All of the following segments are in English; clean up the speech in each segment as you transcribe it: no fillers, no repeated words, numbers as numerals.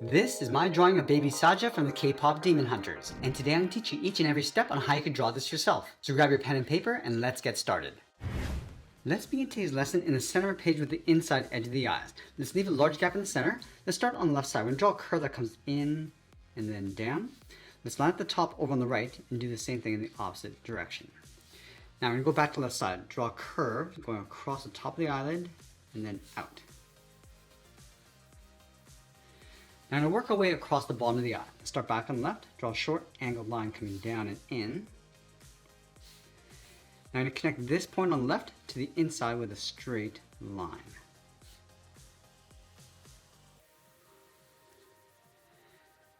This is my drawing of baby Saja from the K-pop Demon Hunters, and today I'm going to teach you each and every step on how you can draw this yourself. So grab your pen and paper and let's get started. Let's begin today's lesson in the center of the page with the inside edge of the eyes. Let's leave a large gap in the center. Let's start on the left side. We're going to draw a curve that comes in and then down. Let's line up the top over on the right and do the same thing in the opposite direction. Now we're going to go back to the left side. Draw a curve going across the top of the eyelid and then out. Now I'm going to work our way across the bottom of the eye. Let's start back on the left, draw a short angled line coming down and in. Now I'm going to connect this point on the left to the inside with a straight line.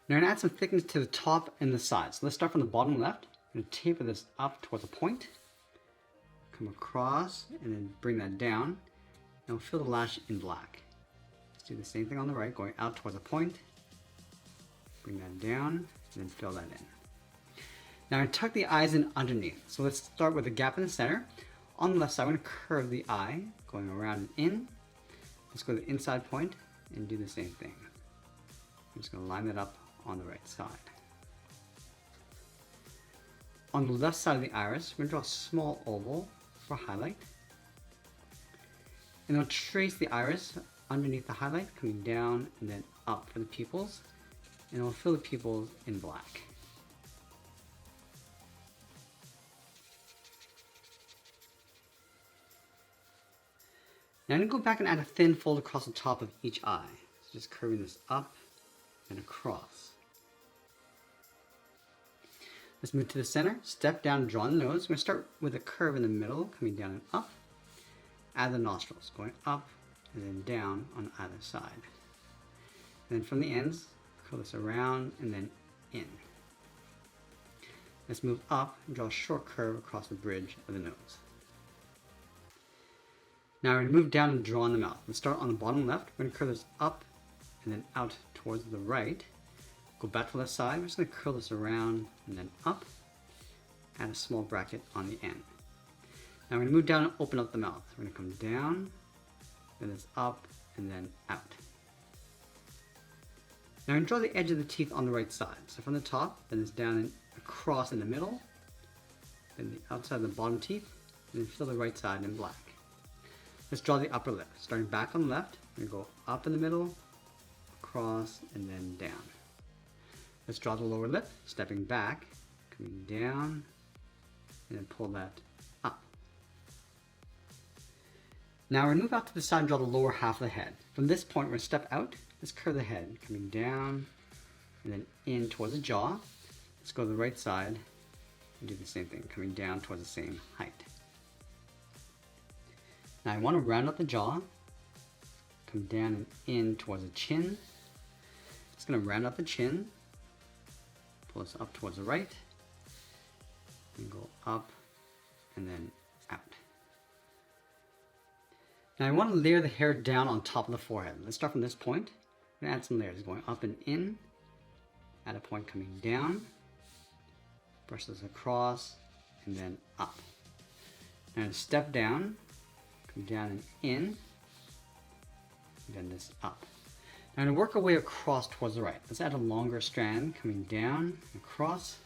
Now I'm going to add some thickness to the top and the sides. So let's start from the bottom left. I'm going to taper this up towards a point, come across, and then bring that down. And we'll fill the lash in black. Do the same thing on the right, going out towards a point, bring that down, and then fill that in. Now I'm going to tuck the eyes in underneath. So let's start with a gap in the center. On the left side, I'm going to curve the eye, going around and in. Let's go to the inside point and do the same thing. I'm just going to line that up on the right side. On the left side of the iris, we're going to draw a small oval for highlight. And I'll trace the iris underneath the highlight, coming down and then up for the pupils, and I'll fill the pupils in black. Now I'm going to go back and add a thin fold across the top of each eye. So just curving this up and across. Let's move to the center, step down and draw the nose. We're going to start with a curve in the middle, coming down and up. Add the nostrils, going up and then down on either side. And then from the ends, curl this around and then in. Let's move up and draw a short curve across the bridge of the nose. Now we're going to move down and draw on the mouth. Let's start on the bottom left. We're going to curl this up and then out towards the right. Go back to the left side. We're just going to curl this around and then up. Add a small bracket on the end. Now we're going to move down and open up the mouth. We're going to come down, then it's up, and then out. Now I'm going to draw the edge of the teeth on the right side. So from the top, then it's down and across in the middle, then the outside of the bottom teeth, and then fill the right side in black. Let's draw the upper lip. Starting back on the left, we're going to go up in the middle, across, and then down. Let's draw the lower lip, stepping back, coming down, and then pull that up. Now we're going to move out to the side and draw the lower half of the head. From this point, we're going to step out. Let's curve the head, coming down and then in towards the jaw. Let's go to the right side and do the same thing, coming down towards the same height. Now I want to round out the jaw, come down and in towards the chin. Just going to round out the chin, pull this up towards the right, and go up and then out. Now I want to layer the hair down on top of the forehead. Let's start from this point. I'm going to add some layers going up and in, add a point coming down, brush this across, and then up. Now I'm going to step down, come down and in, and then this up. Now I'm going to work our way across towards the right. Let's add a longer strand coming down, across,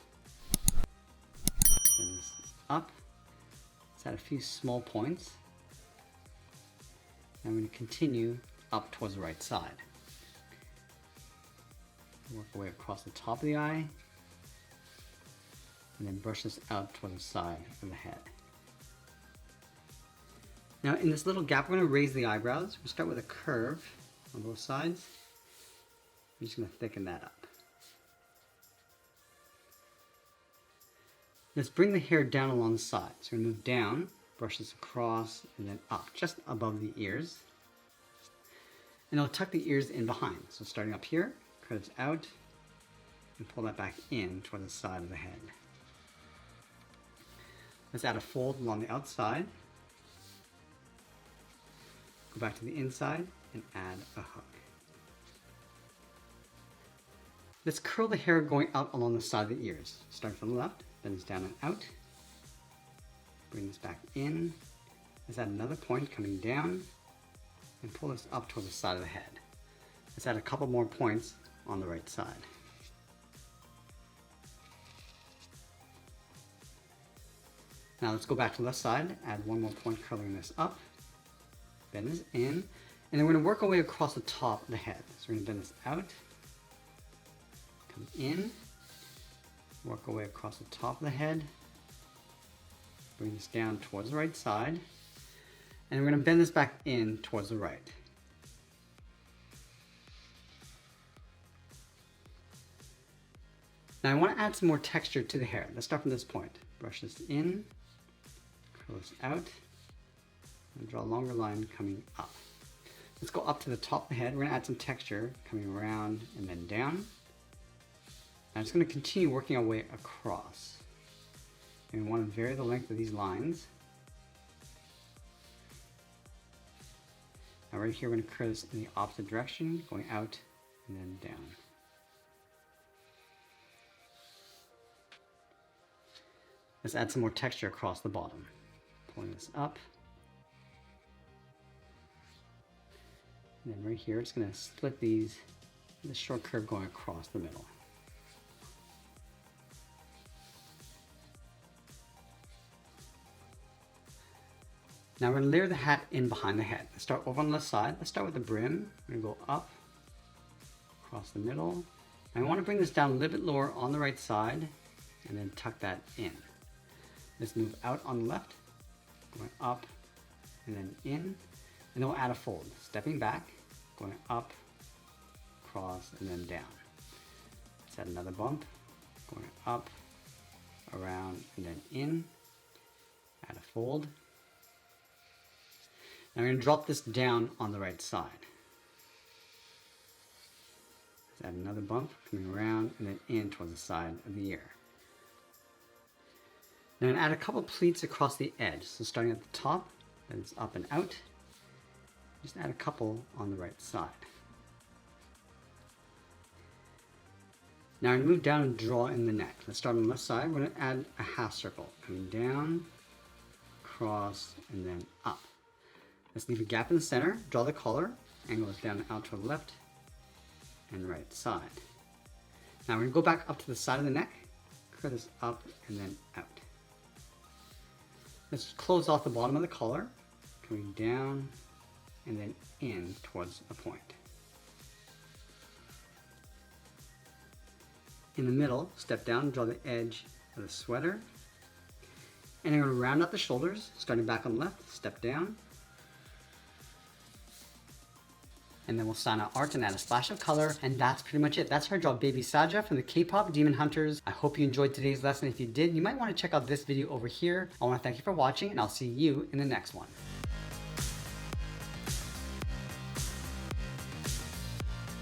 then this up. Let's add a few small points. I'm going to continue up towards the right side. Work our way across the top of the eye, and then brush this out towards the side of the head. Now in this little gap, we're going to raise the eyebrows. We'll start with a curve on both sides. I'm just going to thicken that up. Let's bring the hair down along the sides. So we're going to move down, brush this across, and then up, just above the ears. And I'll tuck the ears in behind. So starting up here, curve this out, and pull that back in toward the side of the head. Let's add a fold along the outside. Go back to the inside and add a hook. Let's curl the hair going out along the side of the ears. Starting from the left, then it's down and out. Bring this back in. Let's add another point coming down and pull this up toward the side of the head. Let's add a couple more points on the right side. Now let's go back to the left side, add one more point coloring this up, bend this in, and then we're going to work our way across the top of the head. So we're going to bend this out, come in, work our way across the top of the head, bring this down towards the right side, and we're going to bend this back in towards the right. Now I want to add some more texture to the hair. Let's start from this point. Brush this in, curl this out, and draw a longer line coming up. Let's go up to the top of the head. We're going to add some texture coming around and then down. I'm just going to continue working our way across. And we want to vary the length of these lines. Now right here we're going to curl this in the opposite direction, going out and then down. Let's add some more texture across the bottom. Pulling this up. And then right here, it's going to split these, the short curve going across the middle. Now we're going to layer the hat in behind the head. Let's start over on the left side. Let's start with the brim. We're going to go up, across the middle. And I want to bring this down a little bit lower on the right side, and then tuck that in. Let's move out on the left, going up, and then in, and then we'll add a fold. Stepping back, going up, across, and then down. Let's add another bump, going up, around, and then in. Add a fold. Now we're going to drop this down on the right side. Let's add another bump, coming around, and then in towards the side of the ear. Now I'm going to add a couple pleats across the edge. So starting at the top, then it's up and out. Just add a couple on the right side. Now I'm going to move down and draw in the neck. Let's start on the left side. We're going to add a half circle. Coming down, across, and then up. Let's leave a gap in the center. Draw the collar. Angle it down and out to the left and right side. Now we're going to go back up to the side of the neck. Curl this up and then out. Let's close off the bottom of the collar, coming down and then in towards a point. In the middle, step down, draw the edge of the sweater. And I'm going to round out the shoulders, starting back on the left, step down. And then we'll sign our art and add a splash of color, and that's pretty much it. That's how I draw baby Saja from the K-pop Demon Hunters. I hope you enjoyed today's lesson. If you did, you might want to check out this video over here. I want to thank you for watching, and I'll see you in the next one.